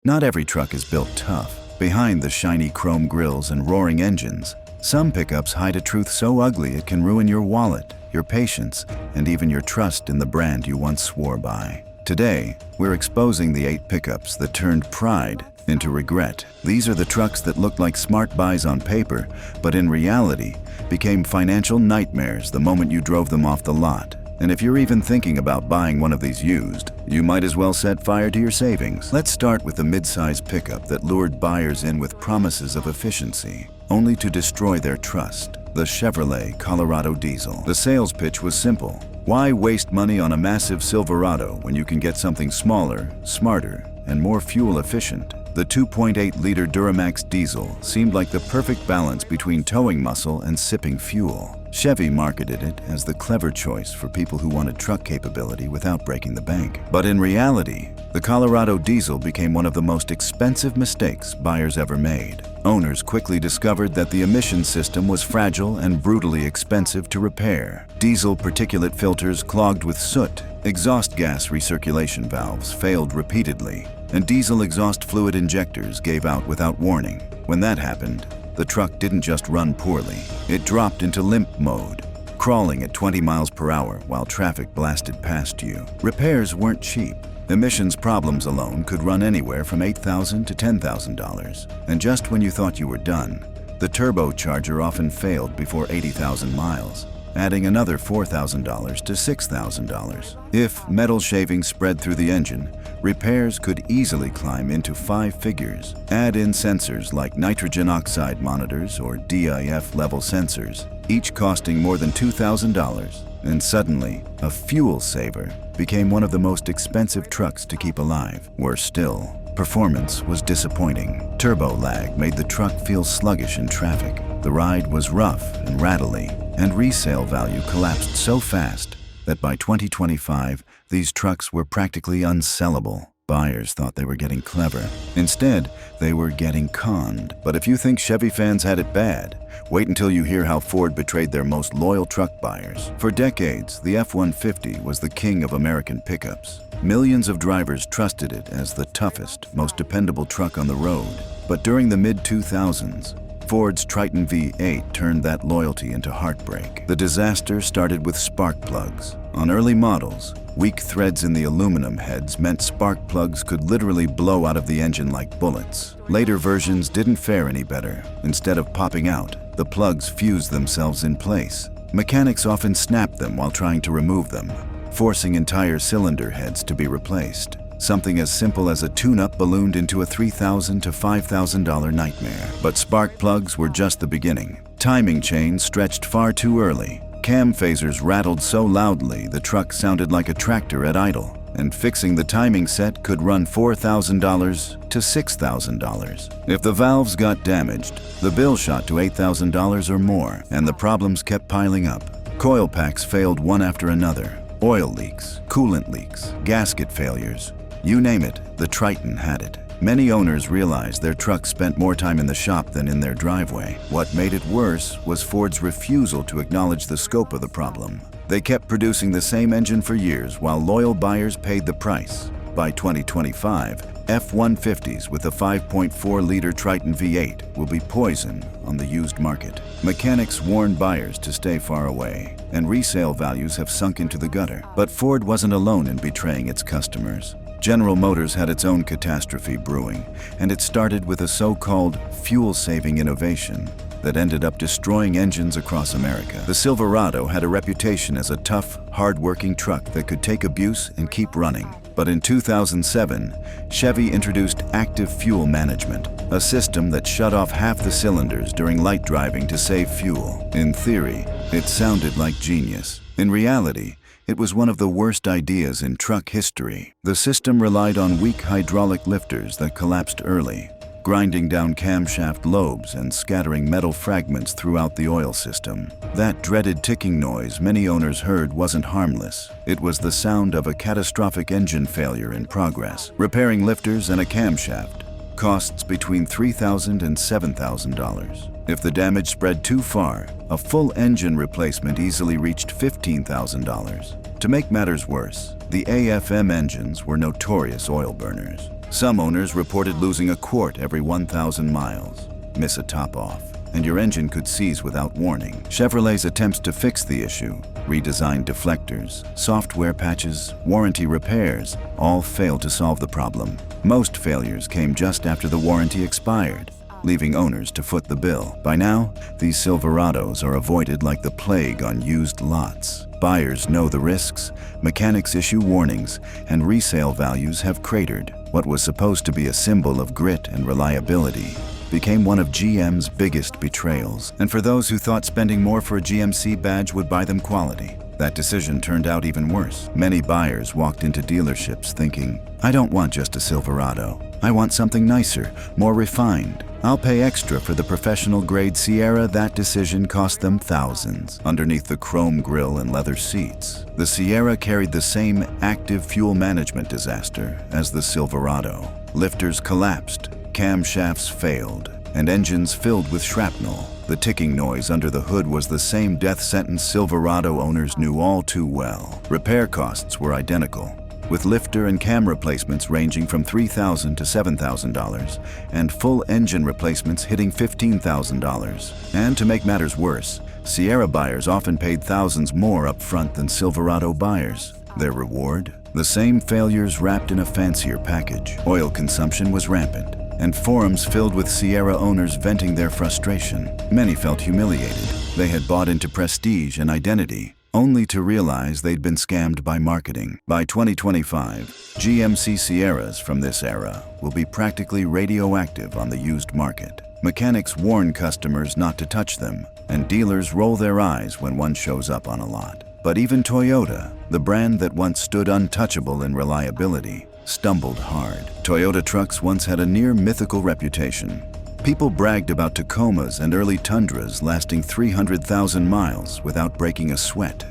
Not every truck is built tough. Behind the shiny chrome grills and roaring engines, some pickups hide a truth so ugly it can ruin your wallet, your patience, and even your trust in the brand you once swore by. Today, we're exposing the 8 pickups that turned pride into regret. These are the trucks that looked like smart buys on paper, but in reality, became financial nightmares the moment you drove them off the lot. And if you're even thinking about buying one of these used, you might as well set fire to your savings. Let's start with the mid-size pickup that lured buyers in with promises of efficiency, only to destroy their trust: the Chevrolet Colorado diesel. The sales pitch was simple. Why waste money on a massive Silverado when you can get something smaller, smarter, and more fuel efficient? The 2.8-liter Duramax diesel seemed like the perfect balance between towing muscle and sipping fuel. Chevy marketed it as the clever choice for people who wanted truck capability without breaking the bank. But in reality, the Colorado diesel became one of the most expensive mistakes buyers ever made. Owners quickly discovered that the emission system was fragile and brutally expensive to repair. Diesel particulate filters clogged with soot, exhaust gas recirculation valves failed repeatedly, and diesel exhaust fluid injectors gave out without warning. When that happened, the truck didn't just run poorly, it dropped into limp mode, crawling at 20 miles per hour while traffic blasted past you. Repairs weren't cheap. Emissions problems alone could run anywhere from $8,000 to $10,000. And just when you thought you were done, the turbocharger often failed before 80,000 miles, adding another $4,000 to $6,000. If metal shavings spread through the engine, repairs could easily climb into 5 figures. Add in sensors like nitrogen oxide monitors or DIF level sensors, each costing more than $2,000, and suddenly, a fuel saver became one of the most expensive trucks to keep alive. Worse still, performance was disappointing. Turbo lag made the truck feel sluggish in traffic. The ride was rough and rattly, and resale value collapsed so fast that by 2025, these trucks were practically unsellable. Buyers thought they were getting clever. Instead, they were getting conned. But if you think Chevy fans had it bad, wait until you hear how Ford betrayed their most loyal truck buyers. For decades, the F-150 was the king of American pickups. Millions of drivers trusted it as the toughest, most dependable truck on the road. But during the mid-2000s, Ford's Triton V8 turned that loyalty into heartbreak. The disaster started with spark plugs. On early models, weak threads in the aluminum heads meant spark plugs could literally blow out of the engine like bullets. Later versions didn't fare any better. Instead of popping out, the plugs fused themselves in place. Mechanics often snapped them while trying to remove them, forcing entire cylinder heads to be replaced. Something as simple as a tune-up ballooned into a $3,000 to $5,000 nightmare. But spark plugs were just the beginning. Timing chains stretched far too early. Cam phasers rattled so loudly the truck sounded like a tractor at idle. And fixing the timing set could run $4,000 to $6,000. If the valves got damaged, the bill shot to $8,000 or more, and the problems kept piling up. Coil packs failed one after another. Oil leaks, coolant leaks, gasket failures. You name it, the Triton had it. Many owners realized their trucks spent more time in the shop than in their driveway. What made it worse was Ford's refusal to acknowledge the scope of the problem. They kept producing the same engine for years while loyal buyers paid the price. By 2025, F-150s with a 5.4-liter Triton V8 will be poison on the used market. Mechanics warned buyers to stay far away, and resale values have sunk into the gutter. But Ford wasn't alone in betraying its customers. General Motors had its own catastrophe brewing, and it started with a so-called fuel-saving innovation that ended up destroying engines across America. The Silverado had a reputation as a tough, hard-working truck that could take abuse and keep running. But in 2007, Chevy introduced active fuel management, a system that shut off half the cylinders during light driving to save fuel. In theory, it sounded like genius. In reality, it was one of the worst ideas in truck history. The system relied on weak hydraulic lifters that collapsed early, grinding down camshaft lobes and scattering metal fragments throughout the oil system. That dreaded ticking noise many owners heard wasn't harmless. It was the sound of a catastrophic engine failure in progress. Repairing lifters and a camshaft costs between $3,000 and $7,000. If the damage spread too far, a full engine replacement easily reached $15,000. To make matters worse, the AFM engines were notorious oil burners. Some owners reported losing a quart every 1,000 miles, miss a top-off, and your engine could seize without warning. Chevrolet's attempts to fix the issue, redesigned deflectors, software patches, warranty repairs, all failed to solve the problem. Most failures came just after the warranty expired, leaving owners to foot the bill. By now, these Silverados are avoided like the plague on used lots. Buyers know the risks, mechanics issue warnings, and resale values have cratered. What was supposed to be a symbol of grit and reliability became one of GM's biggest betrayals. And for those who thought spending more for a GMC badge would buy them quality, that decision turned out even worse. Many buyers walked into dealerships thinking, I don't want just a Silverado. I want something nicer, more refined. I'll pay extra for the professional-grade Sierra. That decision cost them thousands. Underneath the chrome grille and leather seats, the Sierra carried the same active fuel management disaster as the Silverado. Lifters collapsed, camshafts failed, and engines filled with shrapnel. The ticking noise under the hood was the same death sentence Silverado owners knew all too well. Repair costs were identical, with lifter and cam replacements ranging from $3,000 to $7,000, and full engine replacements hitting $15,000. And to make matters worse, Sierra buyers often paid thousands more up front than Silverado buyers. Their reward? The same failures wrapped in a fancier package. Oil consumption was rampant, and forums filled with Sierra owners venting their frustration. Many felt humiliated. They had bought into prestige and identity, only to realize they'd been scammed by marketing. By 2025, GMC Sierras from this era will be practically radioactive on the used market. Mechanics warn customers not to touch them, and dealers roll their eyes when one shows up on a lot. But even Toyota, the brand that once stood untouchable in reliability, stumbled hard. Toyota trucks once had a near mythical reputation. People bragged about Tacomas and early Tundras lasting 300,000 miles without breaking a sweat.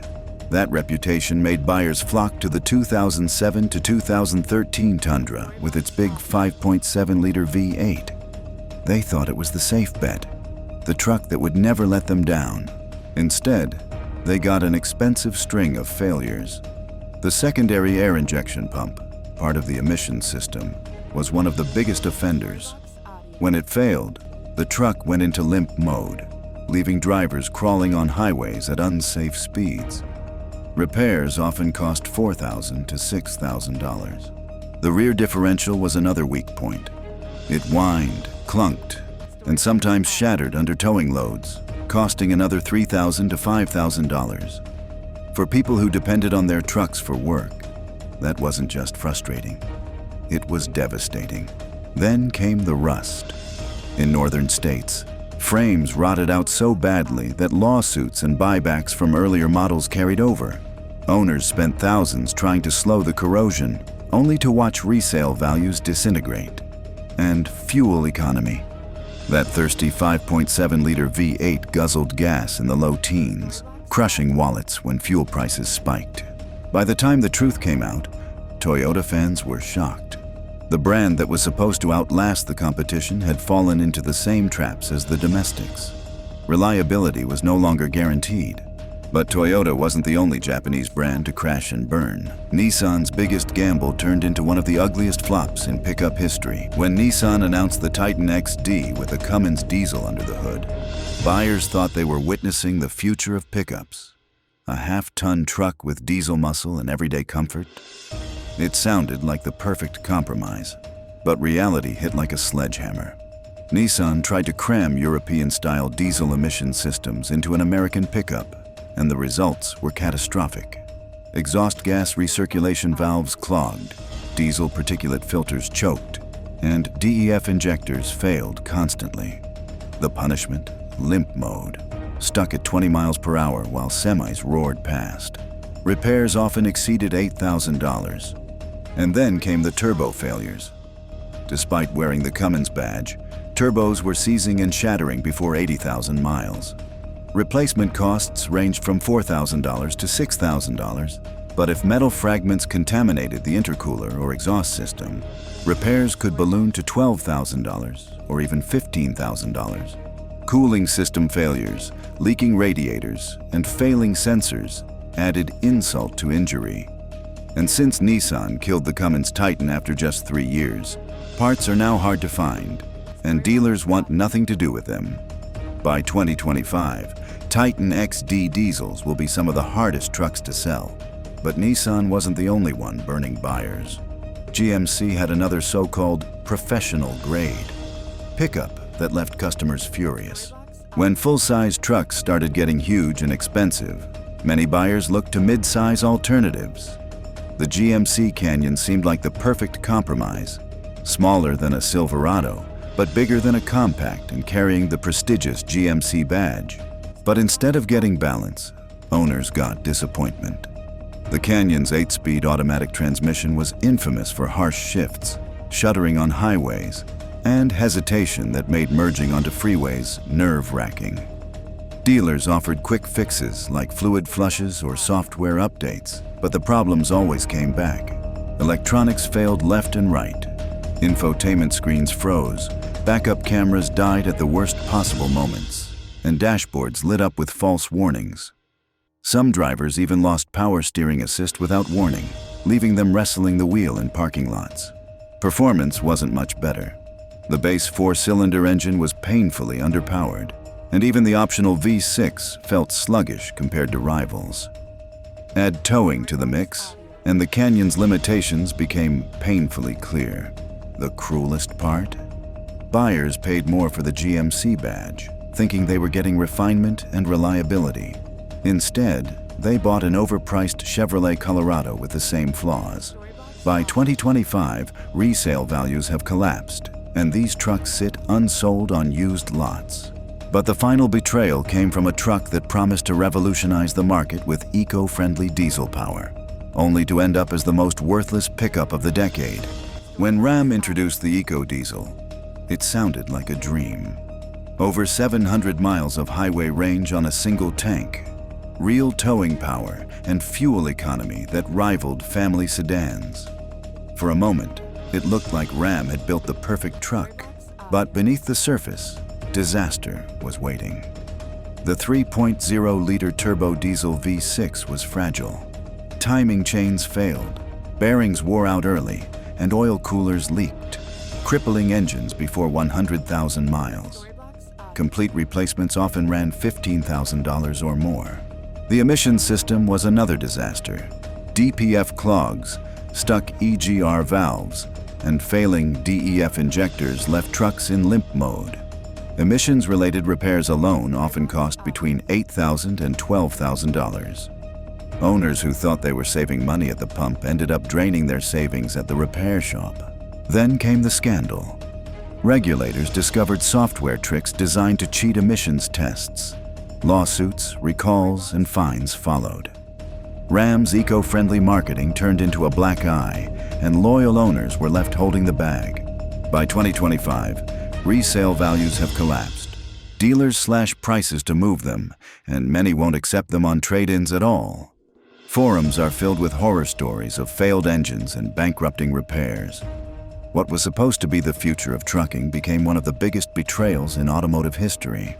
That reputation made buyers flock to the 2007 to 2013 Tundra with its big 5.7-liter V8. They thought it was the safe bet, the truck that would never let them down. Instead, they got an expensive string of failures. The secondary air injection pump, part of the emissions system, was one of the biggest offenders. When it failed, the truck went into limp mode, leaving drivers crawling on highways at unsafe speeds. Repairs often cost $4,000 to $6,000. The rear differential was another weak point. It whined, clunked, and sometimes shattered under towing loads, costing another $3,000 to $5,000. For people who depended on their trucks for work, that wasn't just frustrating, it was devastating. Then came the rust. In northern states, frames rotted out so badly that lawsuits and buybacks from earlier models carried over. Owners spent thousands trying to slow the corrosion, only to watch resale values disintegrate. And fuel economy. That thirsty 5.7-liter V8 guzzled gas in the low teens, crushing wallets when fuel prices spiked. By the time the truth came out, Toyota fans were shocked. The brand that was supposed to outlast the competition had fallen into the same traps as the domestics. Reliability was no longer guaranteed. But Toyota wasn't the only Japanese brand to crash and burn. Nissan's biggest gamble turned into one of the ugliest flops in pickup history. When Nissan announced the Titan XD with a Cummins diesel under the hood, buyers thought they were witnessing the future of pickups. A half-ton truck with diesel muscle and everyday comfort? It sounded like the perfect compromise, but reality hit like a sledgehammer. Nissan tried to cram European-style diesel emission systems into an American pickup, and the results were catastrophic. Exhaust gas recirculation valves clogged, diesel particulate filters choked, and DEF injectors failed constantly. The punishment? Limp mode, stuck at 20 miles per hour while semis roared past. Repairs often exceeded $8,000. And then came the turbo failures. Despite wearing the Cummins badge, turbos were seizing and shattering before 80,000 miles. Replacement costs ranged from $4,000 to $6,000, but if metal fragments contaminated the intercooler or exhaust system, repairs could balloon to $12,000 or even $15,000. Cooling system failures, leaking radiators, and failing sensors added insult to injury. And since Nissan killed the Cummins Titan after just 3 years, Parts are now hard to find, and dealers want nothing to do with them. By 2025, Titan XD diesels will be some of the hardest trucks to sell. But Nissan wasn't the only one burning buyers. GMC had another so-called professional grade pickup that left customers furious. When full-size trucks started getting huge and expensive, many buyers looked to mid-size alternatives. The GMC Canyon seemed like the perfect compromise, smaller than a Silverado, but bigger than a compact and carrying the prestigious GMC badge. But instead of getting balance, owners got disappointment. The Canyon's 8-speed automatic transmission was infamous for harsh shifts, shuddering on highways, and hesitation that made merging onto freeways nerve-wracking. Dealers offered quick fixes like fluid flushes or software updates, but the problems always came back. Electronics failed left and right. Infotainment screens froze, backup cameras died at the worst possible moments, and dashboards lit up with false warnings. Some drivers even lost power steering assist without warning, leaving them wrestling the wheel in parking lots. Performance wasn't much better. The base 4-cylinder engine was painfully underpowered, and even the optional V6 felt sluggish compared to rivals. Add towing to the mix, and the Canyon's limitations became painfully clear. The cruelest part? Buyers paid more for the GMC badge, thinking they were getting refinement and reliability. Instead, they bought an overpriced Chevrolet Colorado with the same flaws. By 2025, resale values have collapsed, and these trucks sit unsold on used lots. But the final betrayal came from a truck that promised to revolutionize the market with eco-friendly diesel power, only to end up as the most worthless pickup of the decade. When Ram introduced the eco-diesel, it sounded like a dream. Over 700 miles of highway range on a single tank, real towing power, and fuel economy that rivaled family sedans. For a moment, it looked like Ram had built the perfect truck, but beneath the surface, disaster was waiting. The 3.0-liter turbo diesel V6 was fragile. Timing chains failed, bearings wore out early, and oil coolers leaked, crippling engines before 100,000 miles. Complete replacements often ran $15,000 or more. The emission system was another disaster. DPF clogs, stuck EGR valves, and failing DEF injectors left trucks in limp mode. Emissions-related repairs alone often cost between $8,000 and $12,000. Owners who thought they were saving money at the pump ended up draining their savings at the repair shop. Then came the scandal. Regulators discovered software tricks designed to cheat emissions tests. Lawsuits, recalls, and fines followed. Ram's eco-friendly marketing turned into a black eye, and loyal owners were left holding the bag. By 2025, resale values have collapsed. Dealers slash prices to move them, and many won't accept them on trade-ins at all. Forums are filled with horror stories of failed engines and bankrupting repairs. What was supposed to be the future of trucking became one of the biggest betrayals in automotive history.